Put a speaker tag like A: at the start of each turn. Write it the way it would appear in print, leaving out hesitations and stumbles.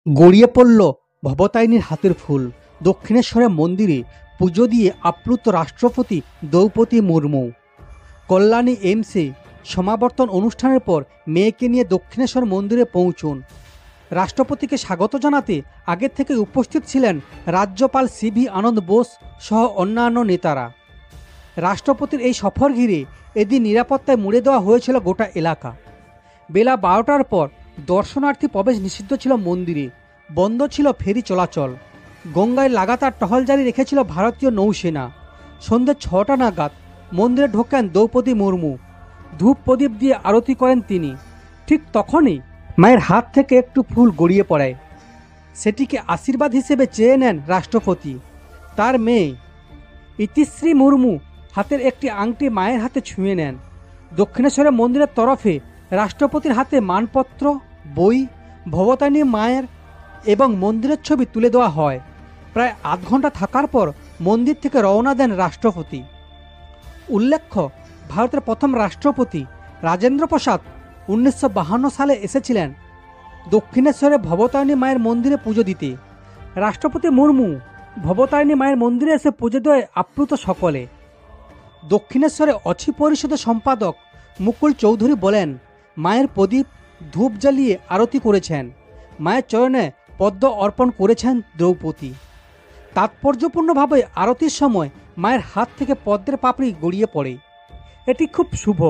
A: গড়িয়ে পড়ল ভবতারিণীর হাতের ফুল। দক্ষিণেশ্বরে মন্দিরে পুজো দিয়ে আপ্লুত রাষ্ট্রপতি দ্রৌপদী মুর্মু। কল্যাণী এইমসে সমাবর্তন অনুষ্ঠানের পর মেয়েকে নিয়ে দক্ষিণেশ্বর মন্দিরে পৌঁছুন। রাষ্ট্রপতিকে স্বাগত জানাতে আগের থেকে উপস্থিত ছিলেন রাজ্যপাল সিভি আনন্দ বোস সহ অন্যান্য নেতারা। রাষ্ট্রপতির এই সফর ঘিরে এদিন নিরাপত্তায় মুড়ে দেওয়া হয়েছিল গোটা এলাকা। বেলা 12টার পর দর্শনার্থী প্রবেশ নিষিদ্ধ ছিল মন্দিরে, বন্ধ ছিল ফেরি চলাচল। গঙ্গায় লাগাতার টহল জারি রেখেছিল ভারতীয় নৌসেনা। সন্ধ্যে 6টা নাগাদ মন্দিরে ঢোকেন দ্রৌপদী মুর্মু। ধূপ প্রদীপ দিয়ে আরতি করেন তিনি। ঠিক তখনই মায়ের হাত থেকে একটু ফুল গড়িয়ে পড়ে। সেটিকে আশীর্বাদ হিসেবে চেয়ে নেন রাষ্ট্রপতি। তার মেয়ে ইতিশ্রী মুর্মু হাতের একটি আংটি মায়ের হাতে ছুঁয়ে নেন। দক্ষিণেশ্বরের মন্দিরের তরফে রাষ্ট্রপতির হাতে মানপত্র, বই, ভবতারিণী মায়ের এবং মন্দিরের ছবি তুলে দেওয়া হয়। প্রায় আধ ঘন্টা থাকার পর মন্দির থেকে রওনা দেন রাষ্ট্রপতি। উল্লেখ্য, ভারতের প্রথম রাষ্ট্রপতি রাজেন্দ্র প্রসাদ 1952 সালে এসেছিলেন দক্ষিণেশ্বরে ভবতারিণী মায়ের মন্দিরে পুজো দিতে। রাষ্ট্রপতি মুর্মু ভবতারিণী মায়ের মন্দিরে এসে পুজো দেয় আপ্লুত সকলে। দক্ষিণেশ্বরে অছি পরিষদের সম্পাদক মুকুল চৌধুরী বলেন, মায়ের প্রদীপ ধূপ জ্বালিয়ে আরতি করেছেন। মায়ের চরণে পদ্ম অর্পণ করেছেন দ্রৌপদী। তাৎপর্যপূর্ণভাবে আরতির সময় মায়ের হাত থেকে পদ্মের পাপড়ি গড়িয়ে পড়ে। এটি খুব শুভ।